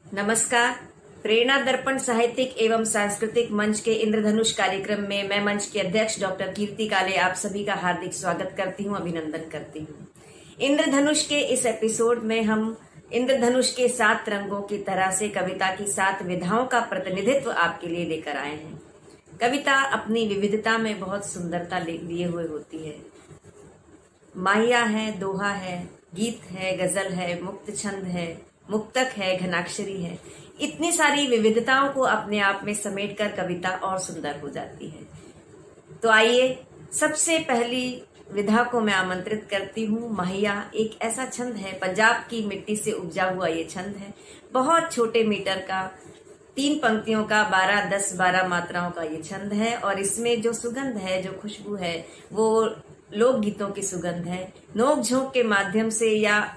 नमस्कार। प्रेरणा दर्पण साहित्यिक एवं सांस्कृतिक मंच के इंद्रधनुष कार्यक्रम में मैं मंच की अध्यक्ष डॉक्टर कीर्ति काले आप सभी का हार्दिक स्वागत करती हूं, अभिनंदन करती हूं। इंद्रधनुष के इस एपिसोड में हम इंद्रधनुष के 7 रंगों की तरह से कविता की 7 विधाओं का प्रतिनिधित्व आपके लिए लेकर आए हैं। कविता अपनी विविधता में बहुत सुंदरता लिए हुए होती है। माहिया है, दोहा है, गीत है, गजल है, मुक्त छंद है, मुक्तक है, घनाक्षरी है। इतनी सारी विविधताओं को अपने आप में समेटकर कविता और सुंदर हो जाती है। तो आइए सबसे पहली विधा को मैं आमंत्रित करती हूँ। माहिया एक ऐसा छंद है, पंजाब की मिट्टी से उपजा हुआ ये छंद है। बहुत छोटे मीटर का, 3 पंक्तियों का, 12 मात्राओं का ये छंद है और इसमें जो सुगंध है, जो खुशबू है, वो लोकगीतों की सुगंध है। नोक झोंक के माध्यम से या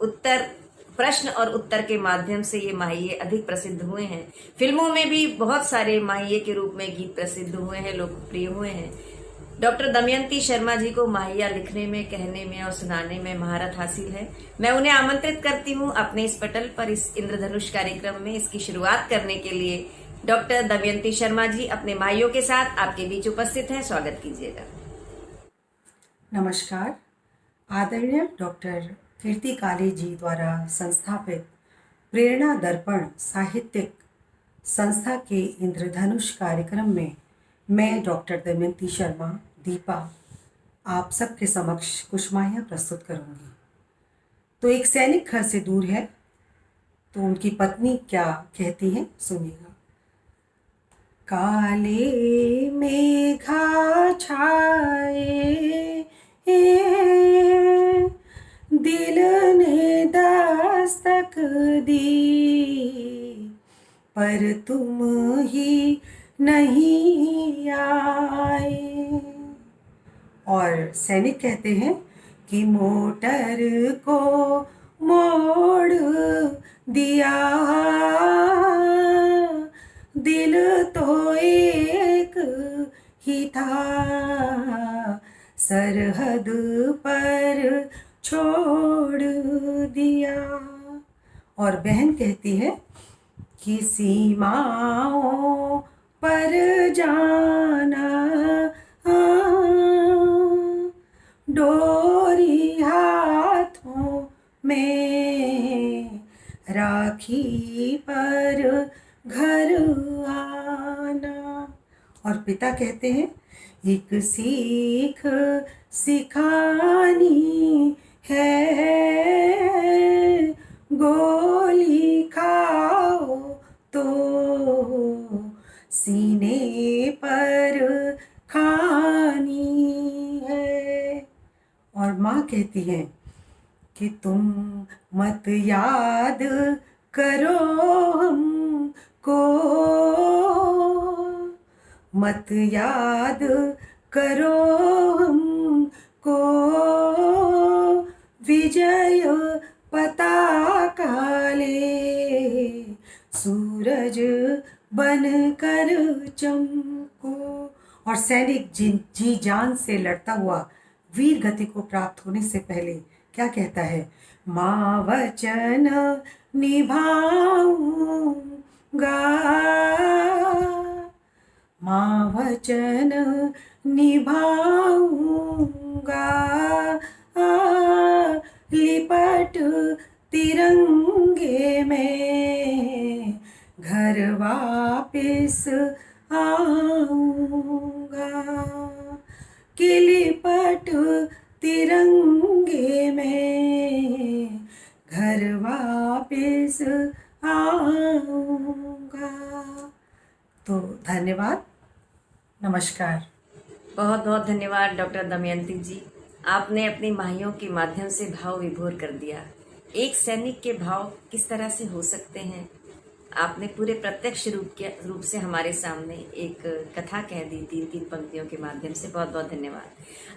उत्तर प्रश्न और उत्तर के माध्यम से ये माहिए अधिक प्रसिद्ध हुए हैं। फिल्मों में भी बहुत सारे माहिए के रूप में गीत प्रसिद्ध हुए हैं, लोकप्रिय हुए हैं। डॉक्टर दमयंती शर्मा जी को माहिया लिखने में, कहने में और सुनाने में महारत हासिल है। मैं उन्हें आमंत्रित करती हूँ अपने इस पटल पर, इस इंद्रधनुष कार्यक्रम में इसकी शुरुआत करने के लिए। डॉक्टर दमयंती शर्मा जी अपने माहियों के साथ आपके बीच उपस्थित हैं, स्वागत कीजिएगा। नमस्कार। आदरणीय डॉक्टर कीर्ति काले जी द्वारा संस्थापित प्रेरणा दर्पण साहित्यिक संस्था के इंद्रधनुष कार्यक्रम में मैं डॉक्टर दमयंती शर्मा दीपा आप सबके समक्ष कुछ माहिया प्रस्तुत करूंगी। तो एक सैनिक घर से दूर है, तो उनकी पत्नी क्या कहती हैं सुनिएगा। काले मेघा छाए दिल ने दस्तक दी, पर तुम ही नहीं आए। और सैनिक कहते हैं कि मोटर को मोड़ दिया, दिल तो एक ही था, सरहद पर छोड़ दिया। और बहन कहती है कि सीमाओं पर जाना, डोरी हाथों में, राखी पर घर आना। और पिता कहते हैं एक सीख सिखानी है, गोली खाओ तो सीने पर खानी है। और माँ कहती है कि तुम मत याद करो हमको, मत याद करो हमको, विजय पताका ले, सूरज बनकर चमको। और सैनिक जी जान से लड़ता हुआ वीर गति को प्राप्त होने से पहले क्या कहता है। माँ वचन निभाऊंगा, माँ वचन निभाऊंगा, लिपट तिरंगे में, घर वापिस आऊंगा, कि लिपट तिरंगे में, घर वापिस आऊंगा। तो धन्यवाद, नमस्कार। बहुत बहुत धन्यवाद डॉक्टर दमयंती जी। आपने अपनी माहियों के माध्यम से भाव विभोर कर दिया। एक सैनिक के भाव किस तरह से हो सकते हैं, आपने पूरे प्रत्यक्ष रूप से हमारे सामने एक कथा कह दी 3 पंक्तियों के माध्यम से। बहुत बहुत धन्यवाद।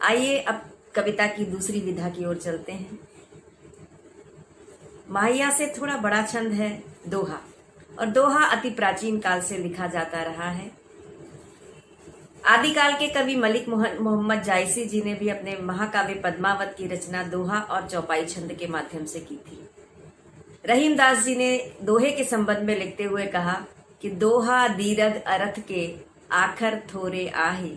आइए अब कविता की दूसरी विधा की ओर चलते हैं। माहिया से थोड़ा बड़ा छंद है दोहा, और दोहा अति प्राचीन काल से लिखा जाता रहा है। आदिकाल के कवि मलिक मोहम्मद जायसी जी ने भी अपने महाकाव्य पद्मावत की रचना दोहा और चौपाई छंद के माध्यम से की थी। रहीमदास जी ने दोहे के संबंध में लिखते हुए कहा कि दोहा दीरघ अरथ के आखर थोरे आही,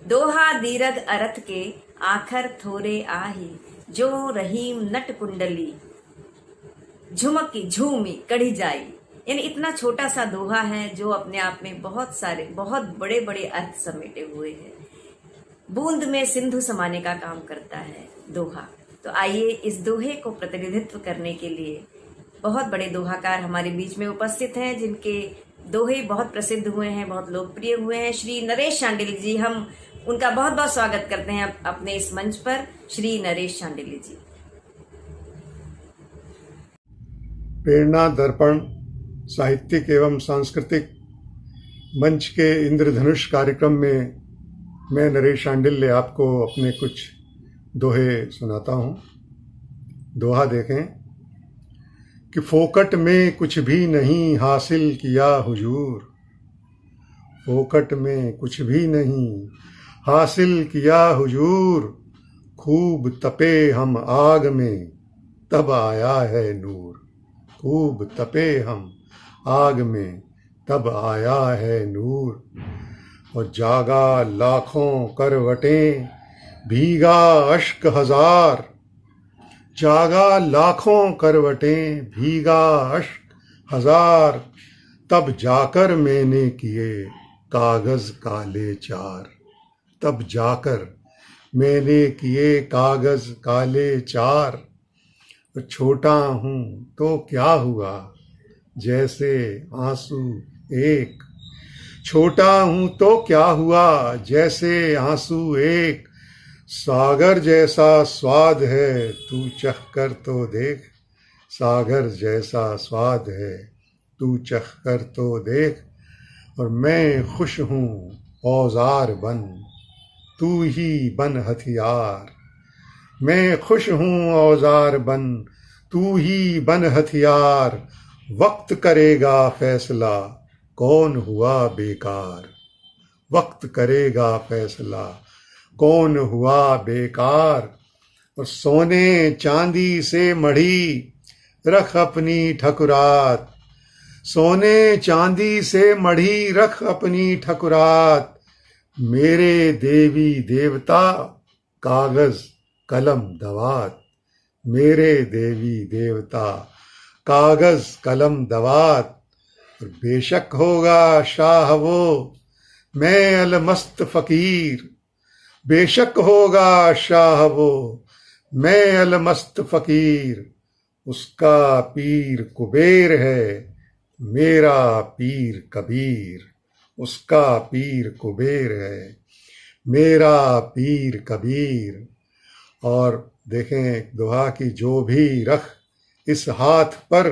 दोहा दीरघ अरथ के आखर थोरे आही, जो रहीम नट कुंडली झुमकी झूमी कढ़ी जाई। यानी इतना छोटा सा दोहा है जो अपने आप में बहुत बड़े बड़े अर्थ समेटे हुए हैं। बूंद में सिंधु समाने का काम करता है दोहा। तो आइए इस दोहे को प्रतिनिधित्व करने के लिए बहुत बड़े दोहाकार हमारे बीच में उपस्थित हैं, जिनके दोहे बहुत प्रसिद्ध हुए हैं, बहुत लोकप्रिय हुए हैं। श्री नरेश शांडिल्य जी, हम उनका बहुत बहुत स्वागत करते हैं अपने इस मंच पर। श्री नरेश शांडिल्य जी। प्रेरणा दर्पण साहित्यिक एवं सांस्कृतिक मंच के इंद्रधनुष कार्यक्रम में मैं नरेश शांडिल्य आपको अपने कुछ दोहे सुनाता हूँ। दोहा देखें कि फोकट में कुछ भी नहीं हासिल किया हुजूर, फोकट में कुछ भी नहीं हासिल किया हुजूर, खूब तपे हम आग में तब आया है नूर, खूब तपे हम आग में तब आया है नूर। और जागा लाखों करवटें भीगा अश्क हजार, जागा लाखों करवटें भीगा अश्क हजार, तब जाकर मैंने किए कागज काले चार, तब जाकर मैंने किए कागज काले चार। छोटा हूँ तो क्या हुआ जैसे आंसू एक, छोटा हूँ तो क्या हुआ जैसे आंसू एक, सागर जैसा स्वाद है तू चख कर तो देख, सागर जैसा स्वाद है तू चख कर तो देख। और मैं खुश हूँ औजार बन तू ही बन हथियार, मैं खुश हूँ औजार बन तू ही बन हथियार, वक्त करेगा फैसला कौन हुआ बेकार, वक्त करेगा फैसला कौन हुआ बेकार। और सोने चांदी से मढ़ी रख अपनी ठकुरात, सोने चांदी से मढ़ी रख अपनी ठकुरात, मेरे देवी देवता कागज कलम दवात, मेरे देवी देवता कागज कलम दवात। और बेशक होगा शाह वो मैं अलमस्त फकीर, बेशक होगा शाह वो मैं अलमस्त फकीर, उसका पीर कुबेर है मेरा पीर कबीर, उसका पीर कुबेर है मेरा पीर कबीर। और देखें दोहा की जो भी रख इस हाथ पर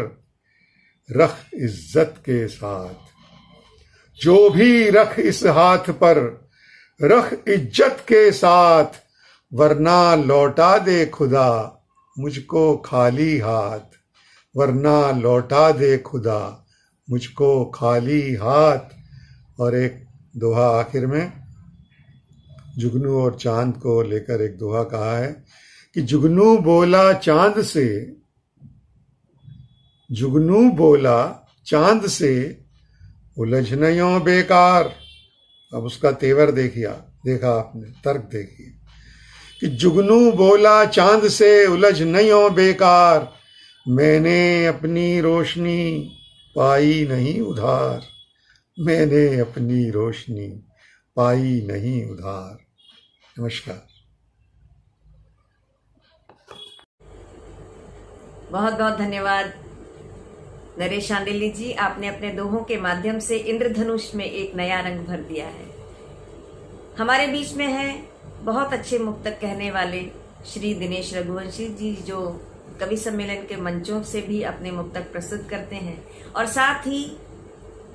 रख इज्जत के साथ, जो भी रख इस हाथ पर रख इज्जत के साथ, वरना लौटा दे खुदा मुझको खाली हाथ, वरना लौटा दे खुदा मुझको खाली हाथ। और एक दोहा आखिर में जुगनू और चांद को लेकर एक दोहा कहा है कि जुगनू बोला चांद से, जुगनू बोला चांद से उलझ नहीं बेकार। अब उसका तेवर देखा आपने, तर्क देखिए कि जुगनू बोला चांद से उलझ नहीं बेकार, मैंने अपनी रोशनी पाई नहीं उधार, मैंने अपनी रोशनी पाई नहीं उधार। नमस्कार। बहुत बहुत धन्यवाद नरेश शांडिल्य जी, आपने अपने दोहों के माध्यम से इंद्रधनुष में एक नया रंग भर दिया है। हमारे बीच में है बहुत अच्छे मुक्तक कहने वाले श्री दिनेश रघुवंशी जी, जो कवि सम्मेलन के मंचों से भी अपने मुक्तक प्रस्तुत करते हैं और साथ ही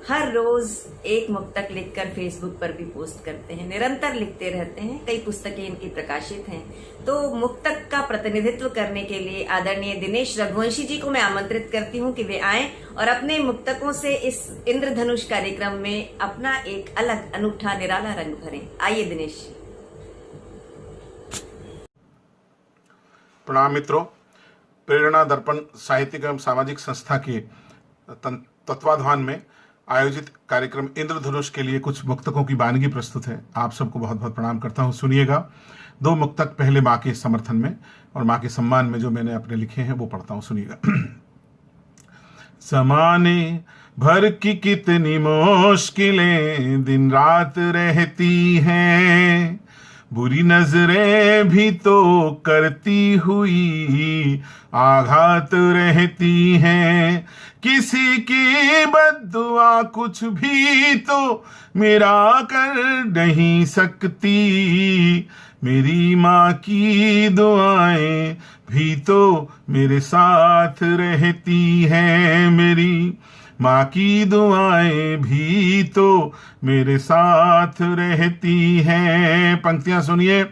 हर रोज एक मुक्तक लिखकर फेसबुक पर भी पोस्ट करते हैं, निरंतर लिखते रहते हैं। कई पुस्तकें इनकी प्रकाशित हैं। तो मुक्तक का प्रतिनिधित्व करने के लिए आदरणीय दिनेश रघुवंशी जी को मैं आमंत्रित करती हूं कि वे आएं और अपने मुक्तकों से इस इंद्रधनुष कार्यक्रम में अपना एक अलग अनूठा निराला रंग भरें। आइए दिनेश जी। प्रणाम मित्रों, प्रेरणा दर्पण साहित्यिक एवं सामाजिक संस्था के तत्वाधान में आयोजित कार्यक्रम इंद्रधनुष के लिए कुछ मुक्तकों की वानगी प्रस्तुत है। आप सबको बहुत बहुत प्रणाम करता हूँ। सुनिएगा। 2 मुक्तक पहले माँ के समर्थन में और माँ के सम्मान में जो मैंने अपने लिखे हैं वो पढ़ता हूँ, सुनिएगा। ज़माने भर की कितनी मुश्किलें दिन रात रहती हैं, बुरी नजरें भी तो करती हुई आघात रहती हैं, किसी की बद्दुआ कुछ भी तो मेरा कर नहीं सकती, मेरी माँ की दुआएं भी तो मेरे साथ रहती हैं, मेरी माँ की दुआएं भी तो मेरे साथ रहती हैं। पंक्तियां सुनिए।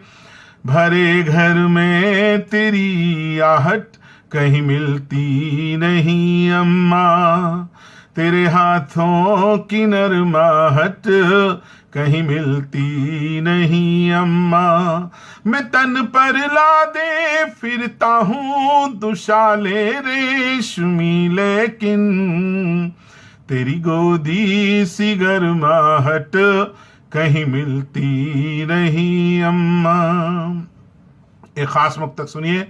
भरे घर में तेरी आहट कहीं मिलती नहीं अम्मा, तेरे हाथों की नरमाहट कहीं मिलती नहीं अम्मा, मैं तन पर लादे फिरता हूँ दुशाले रेशमी, लेकिन तेरी गोदी सी गर्माहट कहीं मिलती नहीं अम्मा। एक खास मुक्तक सुनिए।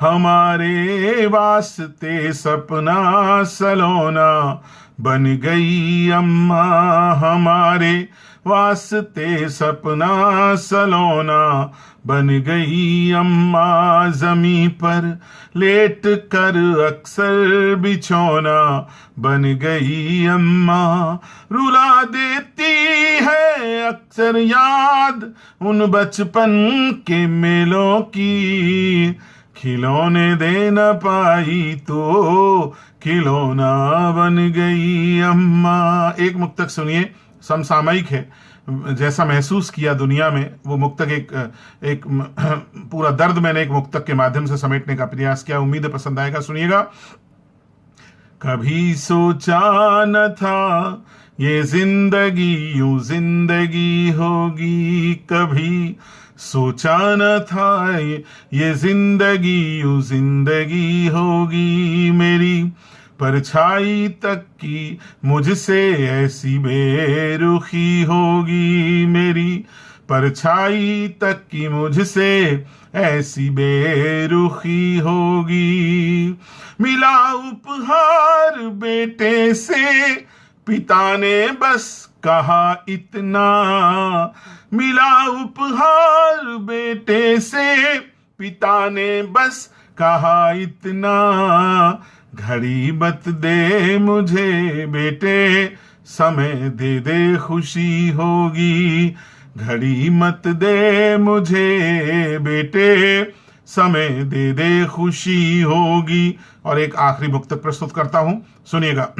हमारे वास्ते सपना सलोना बन गई अम्मा, हमारे वास्ते सपना सलोना बन गई अम्मा, जमी पर लेट कर अक्सर बिछोना बन गई अम्मा, रुला देती है अक्सर याद उन बचपन के मेलों की, खिलौने दे न पाई तो खिलौना बन गई अम्मा। एक मुक्तक सुनिए, समसामयिक है, जैसा महसूस किया दुनिया में वो मुक्तक एक पूरा दर्द मैंने एक मुक्तक के माध्यम से समेटने का प्रयास किया। उम्मीद है पसंद आएगा, सुनिएगा। कभी सोचा न था ये जिंदगी यूं जिंदगी होगी, कभी सोचा न था ये जिंदगी यूं जिंदगी होगी, मेरी परछाई तक की मुझसे ऐसी बेरुखी होगी, मेरी परछाई तक की मुझसे ऐसी बेरुखी होगी, मिला उपहार बेटे से पिता ने बस कहा इतना, मिला उपहार बेटे से पिता ने बस कहा इतना, घड़ी मत दे मुझे बेटे समय दे दे खुशी होगी, घड़ी मत दे मुझे बेटे समय दे दे खुशी होगी। और एक आखिरी मुक्तक प्रस्तुत करता हूं, सुनिएगा।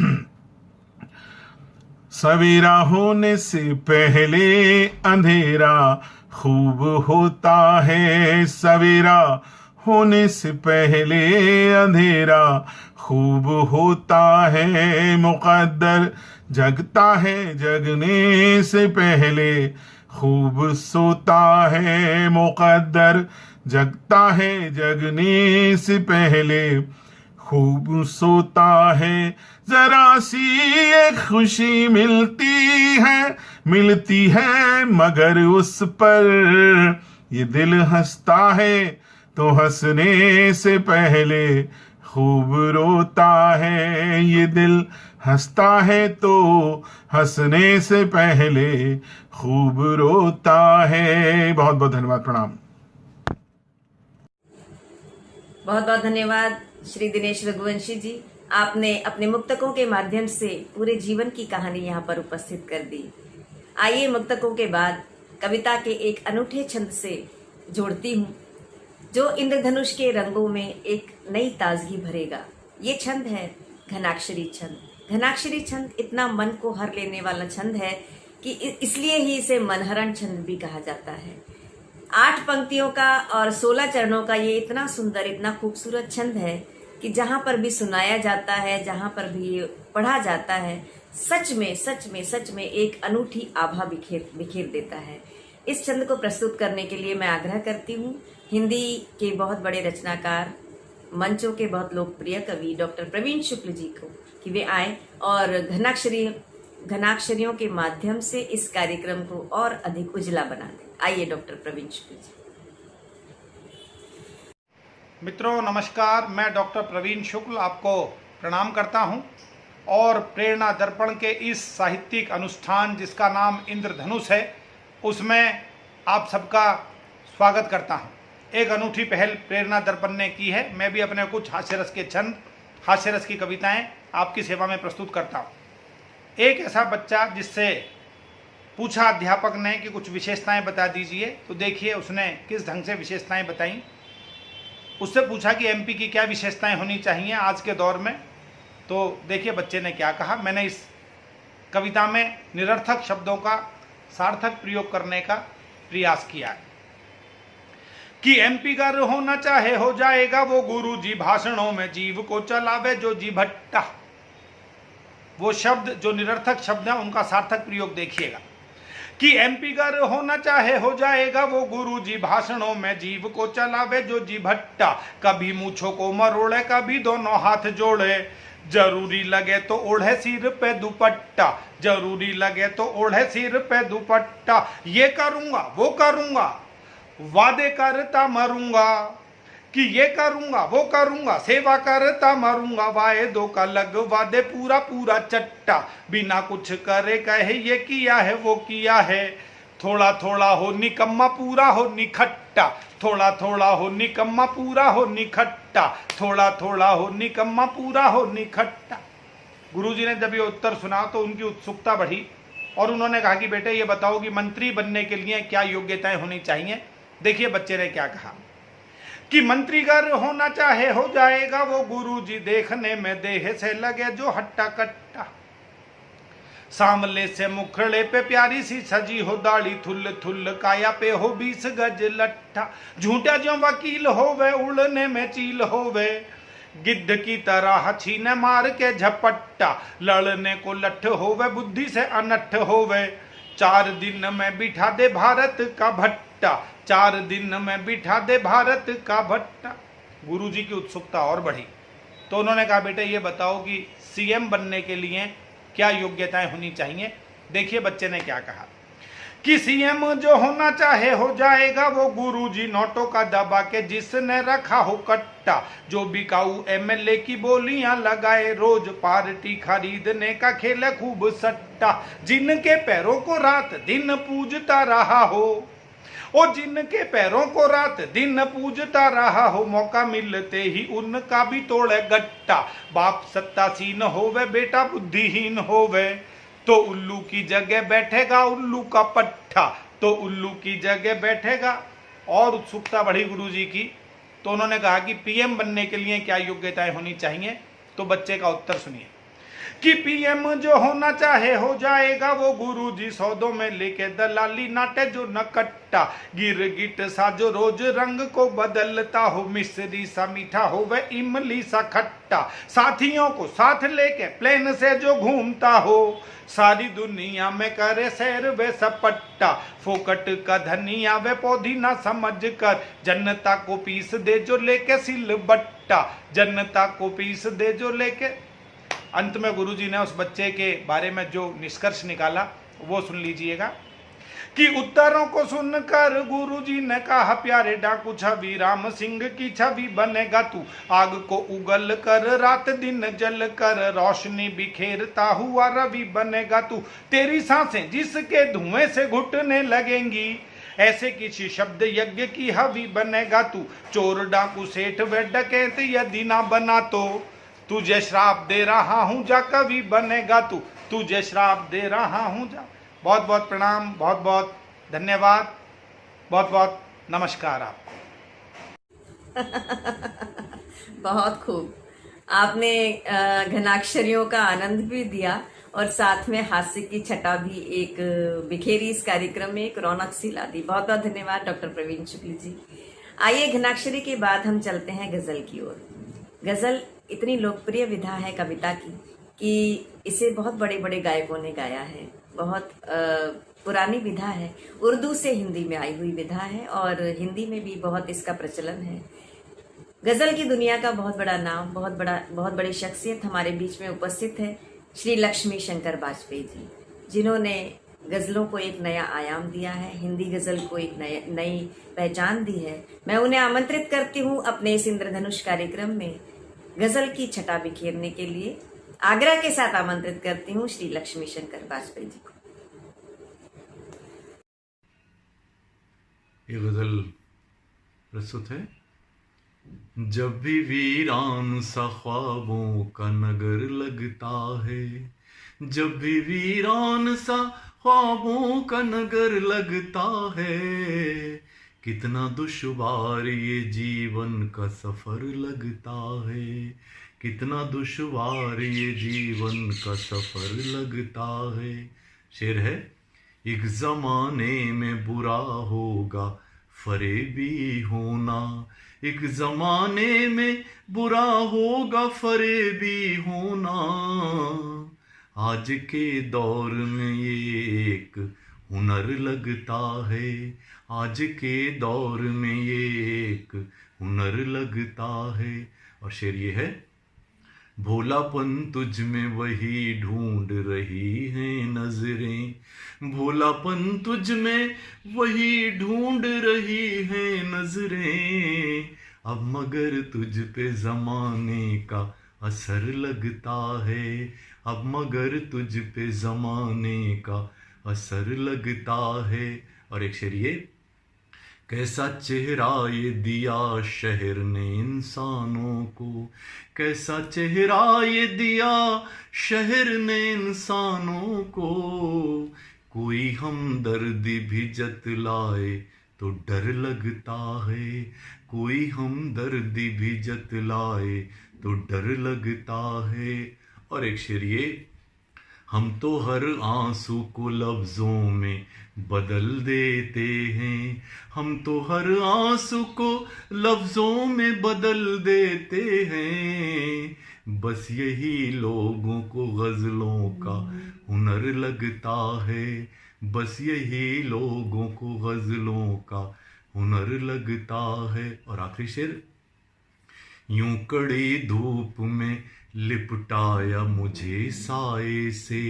सवेरा होने से पहले अंधेरा खूब होता है, सवेरा होने से पहले अंधेरा खूब होता है, मुकद्दर जगता है जगने से पहले खूब सोता है, मुकद्दर जगता है जगने से पहले खूब सोता है, जरा सी एक खुशी मिलती है मगर उस पर ये दिल हंसता है तो हंसने से पहले खूब रोता है, ये दिल हंसता है तो हंसने से पहले खूब रोता है। बहुत बहुत धन्यवाद, प्रणाम। बहुत बहुत धन्यवाद श्री दिनेश रघुवंशी जी। आपने अपने मुक्तकों के माध्यम से पूरे जीवन की कहानी यहाँ पर उपस्थित कर दी। आइए मुक्तकों के बाद कविता के एक अनूठे छंद से जोड़ती हूँ जो इंद्रधनुष के रंगों में एक नई ताजगी भरेगा। ये छंद है घनाक्षरी छंद। घनाक्षरी छंद इतना मन को हर लेने वाला छंद है कि इसलिए ही इसे मनहरण छंद भी कहा जाता है। 8 पंक्तियों का और 16 चरणों का ये इतना सुंदर, इतना खूबसूरत छंद है कि जहां पर भी सुनाया जाता है, जहां पर भी पढ़ा जाता है, सच में एक अनूठी आभा बिखेर देता है। इस छंद को प्रस्तुत करने के लिए मैं आग्रह करती हूँ हिंदी के बहुत बड़े रचनाकार मंचों के बहुत लोकप्रिय कवि डॉक्टर प्रवीण शुक्ल जी को कि वे आए और घनाक्षरियों के माध्यम से इस कार्यक्रम को और अधिक उजला बना दें। आइए डॉक्टर प्रवीण शुक्ल जी। मित्रों नमस्कार, मैं डॉक्टर प्रवीण शुक्ल आपको प्रणाम करता हूं और प्रेरणा दर्पण के इस साहित्यिक अनुष्ठान जिसका नाम इंद्रधनुष है उसमें आप सबका स्वागत करता हूं। एक अनूठी पहल प्रेरणा दर्पण ने की है। मैं भी अपने कुछ हास्यरस के छंद, हास्यरस की कविताएं आपकी सेवा में प्रस्तुत करता हूं। एक ऐसा बच्चा जिससे पूछा अध्यापक ने कि कुछ विशेषताएं बता दीजिए, तो देखिए उसने किस ढंग से विशेषताएं बताई। उससे पूछा कि एमपी की क्या विशेषताएं होनी चाहिए आज के दौर में, तो देखिए बच्चे ने क्या कहा। मैंने इस कविता में निरर्थक शब्दों का सार्थक प्रयोग करने का प्रयास किया है कि एमपी गर होना चाहे हो जाएगा वो गुरुजी, भाषणों में जीव को चलावे जो जी भट्टा। वो शब्द जो निरर्थक शब्द है उनका सार्थक प्रयोग देखिएगा कि एमपी गर होना चाहे हो जाएगा वो गुरुजी, भाषणों में जीव को चलावे जो जी भट्टा। कभी मूछों को मरोड़े कभी दोनों हाथ जोड़े, जरूरी लगे तो ओढ़े सिर पे दुपट्टा, जरूरी लगे तो ओढ़े सिर पे दुपट्टा। ये करूंगा वो करूंगा वादे करता मरूंगा, कि ये करूंगा वो करूंगा सेवा करता मरूंगा। वायदों का लग वादे पूरा पूरा चट्टा, बिना कुछ करे कहे ये किया है वो किया है। थोड़ा थोड़ा हो निकम्मा पूरा हो निखट्टा, थोड़ा थोड़ा हो निकम्मा पूरा हो निखट्टा, थोड़ा थोड़ा हो निकम्मा पूरा हो निखट्टा। गुरुजी ने जब ये उत्तर सुना तो उनकी उत्सुकता बढ़ी और उन्होंने कहा कि बेटे ये बताओ कि मंत्री बनने के लिए क्या योग्यताएं होनी चाहिए। देखिए बच्चे ने क्या कहा कि मंत्रीगर होना चाहे हो जाएगा वो गुरुजी, देखने में देह से लगे जो हट्टा कट्टा। सांवले से मुखड़े पे प्यारी सी सजी हो दाढ़ी थुल थुल, काया पे हो 20 गज लट्ठा। झूठा जो वकील होवे उड़ने में चील होवे, गिद्ध की तरह छीने मार के झपट्टा। लड़ने को लठ होवे बुद्धि से अनठ होवे, 4 दिन में बिठा दे भारत का भट्टा, 4 दिन में बिठा दे भारत का भट्टा। गुरुजी की उत्सुकता और बढ़ी तो उन्होंने कहा बेटे ये बताओ कि सीएम बनने के लिए क्या योग्यताएं होनी चाहिए। देखिए बच्चे ने क्या कहा कि सीएम जो होना चाहे हो जाएगा वो गुरुजी, नोटों का दबा के जिसने रखा हो कट्टा। जो बिकाऊ एमएलए की बोलियां लगाए, रोज पार्टी खरीदने का खेल खूब सट्टा। जिनके पैरों को रात दिन पूजता रहा हो, ओ जिनके पैरों को रात दिन पूजता रहा हो, मौका मिलते ही उनका भी तोड़े गट्टा। बाप सत्तासीन होवे बेटा बुद्धिहीन होवे, तो उल्लू की जगह बैठेगा उल्लू का पट्टा, तो उल्लू की जगह बैठेगा। और उत्सुकता बढ़ी गुरुजी की तो उन्होंने कहा कि पीएम बनने के लिए क्या योग्यताएं होनी चाहिए। तो बच्चे का उत्तर सुनिए कि पीएम जो होना चाहे हो जाएगा वो गुरुजी, सौदों में लेके दलाली नाटे जो नकट्टा। गिर गिट सा जो रोज रंग को बदलता हो, मिश्री सा मीठा हो वह इमली सा खट्टा। साथियों को साथ लेके प्लेन से जो घूमता हो, सारी दुनिया में करे सैर वे सपट्टा। फोकट का धनिया वे पौधी ना समझ कर, जनता को पीस दे जो लेके सिल बट्टा, जनता को पीस दे जो लेके। अंत में गुरुजी ने उस बच्चे के बारे में जो निष्कर्ष निकाला वो सुन लीजिएगा कि उत्तरों को सुनकर गुरुजी ने कहा, प्यारे डाकू छवि राम सिंह की छवि बनेगा तू। आग को उगल कर रात दिन जल कर, रोशनी बिखेरता हुआ रवि बनेगा तू। तेरी सांसें जिसके धुएं से घुटने लगेंगी, ऐसे किसी शब्द यज्ञ की हवि बनेगा तू। चोर डाकू सेठ व डकैत यदि ना बना तो, तुझे श्राप दे रहा हूं जा कवि बनेगा तू, तुझे श्राप दे रहा हूं जा। बहुत बहुत प्रणाम, बहुत बहुत धन्यवाद, बहुत बहुत नमस्कार आपको। बहुत खूब, आपने घनाक्षरियों का आनंद भी दिया और साथ में हास्य की छटा भी एक बिखेरी इस कार्यक्रम में, एक रौनक सी ला दी। बहुत बहुत धन्यवाद डॉक्टर प्रवीण शुक्ल जी। आइए घनाक्षरी के बाद हम चलते हैं गजल की ओर। गजल इतनी लोकप्रिय विधा है कविता की कि इसे बहुत बड़े बड़े गायकों ने गाया है। बहुत पुरानी विधा है, उर्दू से हिंदी में आई हुई विधा है और हिंदी में भी बहुत इसका प्रचलन है। गजल की दुनिया का बहुत बड़ा नाम, बहुत बड़ी शख्सियत हमारे बीच में उपस्थित है, श्री लक्ष्मी शंकर वाजपेयी जी, जिन्होंने गजलों को एक नया आयाम दिया है, हिंदी गजल को एक नई पहचान दी है। मैं उन्हें आमंत्रित करती हूँ अपने इस इंद्रधनुष कार्यक्रम में गजल की छटा बिखेरने के लिए। आग्रह के साथ आमंत्रित करती हूँ श्री लक्ष्मी शंकर वाजपेयी जी को। ये गजल प्रस्तुत है। जब भी वीरान सा ख्वाबों का नगर लगता है, जब भी वीरान सा ख्वाबों का नगर लगता है, कितना दुश्वार ये जीवन का सफर लगता है, कितना दुश्वार ये जीवन का सफर लगता है। शेर है, एक जमाने में बुरा होगा फरेबी होना, एक जमाने में बुरा होगा फरेबी होना, आज के दौर में ये एक हुनर लगता है, आज के दौर में ये एक हुनर लगता है। और शेर ये है, भोलापन तुझ में वही ढूंढ रही हैं नजरें, भोलापन तुझ में वही ढूंढ रही हैं नजरें, अब मगर तुझ पे जमाने का असर लगता है, अब मगर तुझ पे जमाने का असर लगता है। और एक शेर ये, कैसा चेहरा ये दिया शहर ने इंसानों को, कैसा चेहरा ये दिया शहर ने इंसानों को, कोई हमदर्दी भी जतलाए तो डर लगता है, कोई हमदर्दी भी जतलाए तो डर लगता है। और एक शेर ये, हम तो हर आंसू को लफ्जों में बदल देते हैं, हम तो हर आंसू को लफ्जों में बदल देते हैं, बस यही लोगों को गजलों का हुनर लगता है, बस यही लोगों को गजलों का हुनर लगता है। और आखिरी शेर, यूं कड़ी धूप में लिपटाया मुझे साए से,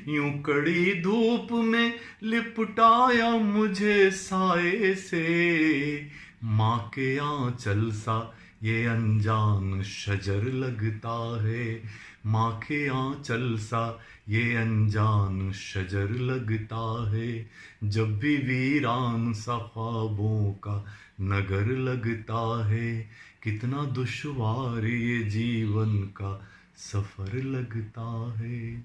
यूं कड़ी धूप में लिपटाया मुझे साए से, माँ के आंचल सा ये अनजान शजर लगता है, माँ के आंचल सा ये अनजान शजर लगता है, जब भी वीरान सा ख्वाबों का नगर लगता है, कितना दुश्वार ये जीवन का सफर लगता है।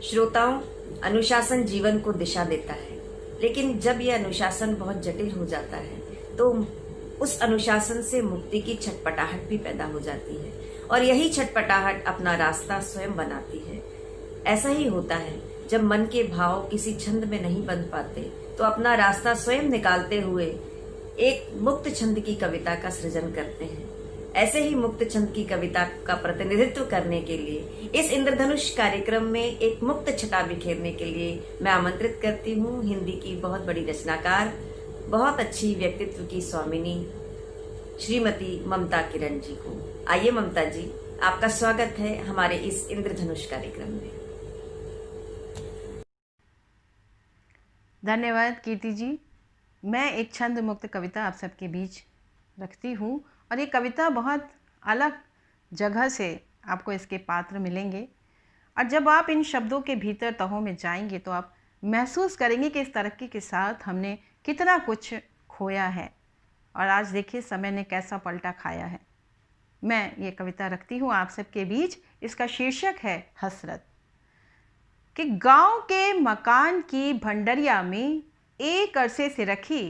श्रोताओं, अनुशासन जीवन को दिशा देता है, लेकिन जब यह अनुशासन बहुत जटिल हो जाता है तो उस अनुशासन से मुक्ति की छटपटाहट भी पैदा हो जाती है, और यही छटपटाहट अपना रास्ता स्वयं बनाती है। ऐसा ही होता है जब मन के भाव किसी छंद में नहीं बंध पाते तो अपना रास्ता स्वयं निकालते हुए एक मुक्त छंद की कविता का सृजन करते हैं। ऐसे ही मुक्त छंद की कविता का प्रतिनिधित्व करने के लिए इस इंद्रधनुष कार्यक्रम में एक मुक्त छटा बिखेरने के लिए मैं आमंत्रित करती हूँ हिंदी की बहुत बड़ी रचनाकार, बहुत अच्छी व्यक्तित्व की स्वामिनी श्रीमती ममता किरण जी को। आइए ममता जी, आपका स्वागत है हमारे इस इंद्रधनुष कार्यक्रम में। धन्यवाद कीर्ति जी। मैं एक छंद मुक्त कविता आप सबके बीच रखती हूँ, और ये कविता बहुत अलग जगह से आपको इसके पात्र मिलेंगे, और जब आप इन शब्दों के भीतर तहों में जाएंगे तो आप महसूस करेंगे कि इस तरक्की के साथ हमने कितना कुछ खोया है, और आज देखिए समय ने कैसा पलटा खाया है। मैं ये कविता रखती हूँ आप सबके बीच। इसका शीर्षक है हसरत। कि गांव के मकान की भंडरिया में एक अरसे से रखी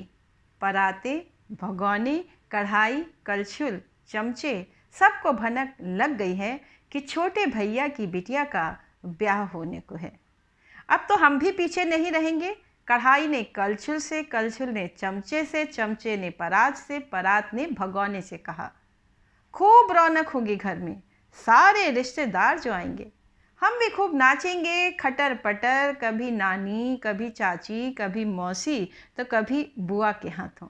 पराते, भगोने, कढ़ाई, कलछुल, चमचे सबको भनक लग गई है कि छोटे भैया की बिटिया का ब्याह होने को है। अब तो हम भी पीछे नहीं रहेंगे। कढ़ाई ने कलछुल से, कलछुल ने चमचे से, चमचे ने परात से, परात ने भगोने से कहा, खूब रौनक होगी घर में, सारे रिश्तेदार जो आएंगे, हम भी खूब नाचेंगे खटर पटर, कभी नानी, कभी चाची, कभी मौसी, तो कभी बुआ के हाथों।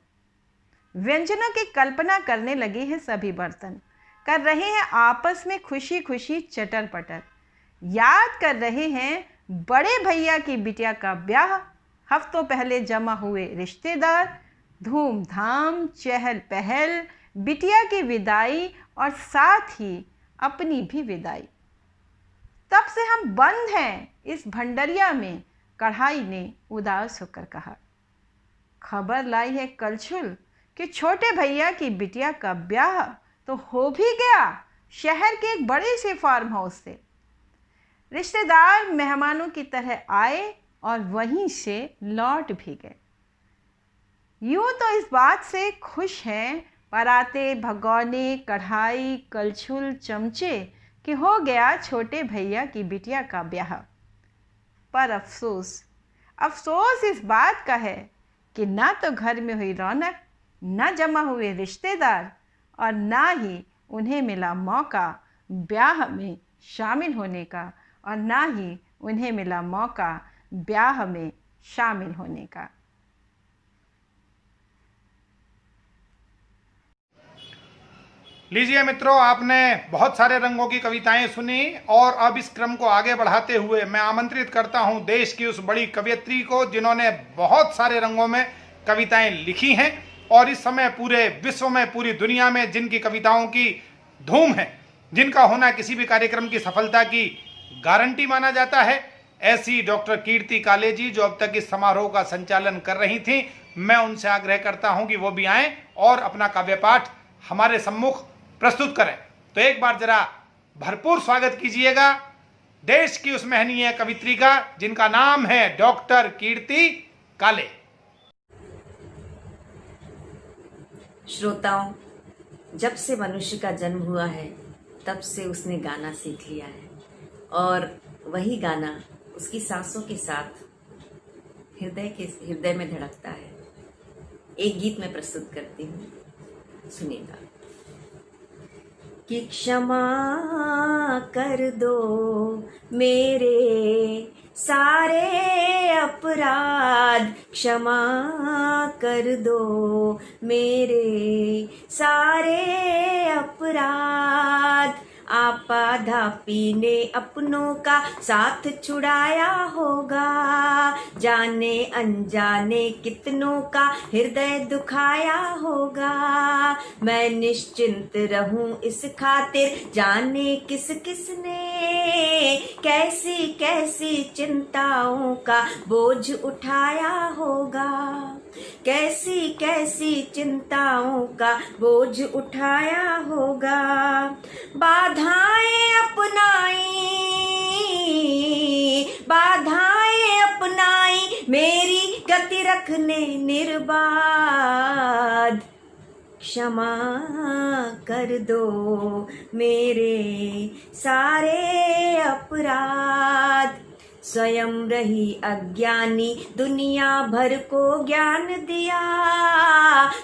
व्यंजनों की कल्पना करने लगे हैं सभी बर्तन, कर रहे हैं आपस में खुशी खुशी चटर पटर। याद कर रहे हैं बड़े भैया की बिटिया का ब्याह, हफ्तों पहले जमा हुए रिश्तेदार, धूमधाम चहल पहल, बिटिया की विदाई और साथ ही अपनी भी विदाई। तब से हम बंद हैं इस भंडरिया में, कढ़ाई ने उदास होकर कहा। खबर लाई है कलछुल कि छोटे भैया की बिटिया का ब्याह तो हो भी गया शहर के एक बड़े से फार्म हाउस से। रिश्तेदार मेहमानों की तरह आए और वहीं से लौट भी गए। यूं तो इस बात से खुश हैं पराते, भगोने, कढ़ाई, कलछुल, चमचे कि हो गया छोटे भैया की बिटिया का ब्याह। पर अफसोस इस बात का है कि ना तो घर में हुई रौनक, ना जमा हुए रिश्तेदार और ना ही उन्हें मिला मौका ब्याह में शामिल होने का, और ना ही उन्हें मिला मौका ब्याह में शामिल होने का। लीजिए मित्रों, आपने बहुत सारे रंगों की कविताएं सुनी और अब इस क्रम को आगे बढ़ाते हुए मैं आमंत्रित करता हूं देश की उस बड़ी कवयित्री को जिन्होंने बहुत सारे रंगों में कविताएं लिखी हैं और इस समय पूरे विश्व में, पूरी दुनिया में जिनकी कविताओं की धूम है, जिनका होना किसी भी कार्यक्रम की सफलता की गारंटी माना जाता है, ऐसी डॉक्टर कीर्ति काले जी जो अब तक इस समारोह का संचालन कर रही थी, मैं उनसे आग्रह करता हूं कि वो भी आएं और अपना काव्य पाठ हमारे सम्मुख प्रस्तुत करें। तो एक बार जरा भरपूर स्वागत कीजिएगा देश की उस महनीय कवित्री का जिनका नाम है डॉक्टर कीर्ति काले। श्रोताओं, जब से मनुष्य का जन्म हुआ है तब से उसने गाना सीख लिया है और वही गाना उसकी सांसों के साथ हृदय में धड़कता है। एक गीत में प्रस्तुत करती हूँ, सुनिएगा। कि क्षमा कर दो मेरे सारे अपराध, क्षमा कर दो मेरे सारे अपराध, आपाधापी ने अपनों का साथ छुड़ाया होगा, जाने अनजाने कितनों का हृदय दुखाया होगा। मैं निश्चिंत रहूं इस खातिर जाने किस किसने कैसी कैसी चिंताओं का बोझ उठाया होगा, कैसी कैसी चिंताओं का बोझ उठाया होगा। बाधाएं अपनाई मेरी गति रखने निर्बाध, क्षमा कर दो मेरे सारे अपराध। स्वयं रही अज्ञानी दुनिया भर को ज्ञान दिया,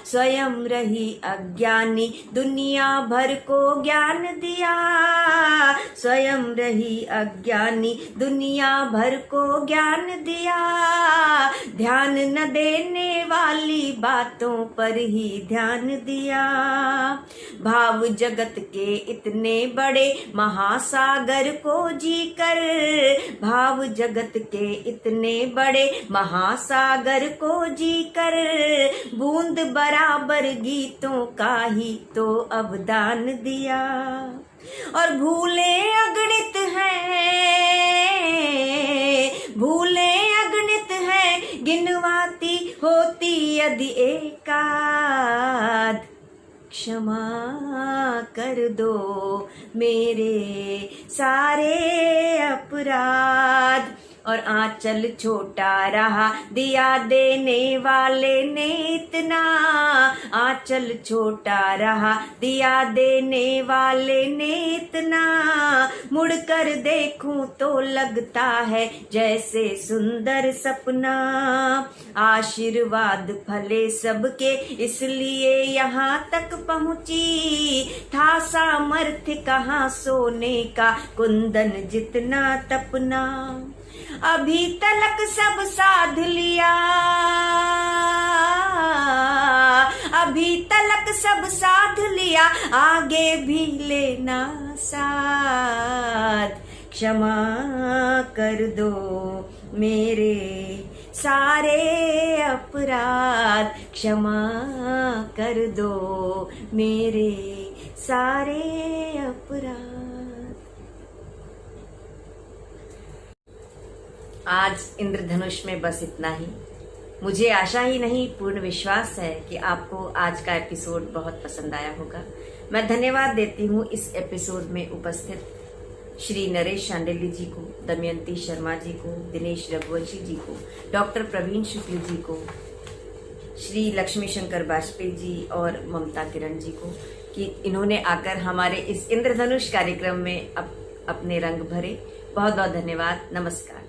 स्वयं रही अज्ञानी दुनिया भर को ज्ञान दिया, स्वयं रही अज्ञानी दुनिया भर को ज्ञान दिया। ध्यान न देने वाली बातों पर ही ध्यान दिया, भाव जगत के इतने बड़े महासागर को जीकर, भाव जगत के इतने बड़े महासागर को जीकर, बूंद बराबर गीतों का ही तो अवदान दिया। और भूलें अगणित हैं गिनवाती होती यदि एकाध, क्षमा कर दो मेरे सारे अपराध। और आंचल छोटा रहा दिया देने वाले ने इतना, आंचल छोटा रहा दिया देने वाले ने इतना, मुड़कर देखूं तो लगता है जैसे सुंदर सपना, आशीर्वाद फले सबके इसलिए यहाँ तक पहुंची, था सामर्थ्य कहाँ सोने का कुंदन जितना तपना, अभी तलक सब साध लिया, अभी तलक सब साध लिया, आगे भी लेना साथ, क्षमा कर दो मेरे सारे अपराध, क्षमा कर दो मेरे सारे अपराध। आज इंद्रधनुष में बस इतना ही। मुझे आशा ही नहीं पूर्ण विश्वास है कि आपको आज का एपिसोड बहुत पसंद आया होगा। मैं धन्यवाद देती हूँ इस एपिसोड में उपस्थित श्री नरेश शांडिल्य जी को, दमयंती शर्मा जी को, दिनेश रघुवंशी जी को, डॉक्टर प्रवीण शुक्ल जी को, श्री लक्ष्मी शंकर वाजपेयी जी और ममता किरण जी को कि इन्होंने आकर हमारे इस इंद्रधनुष कार्यक्रम में अपने रंग भरे। बहुत बहुत धन्यवाद। नमस्कार।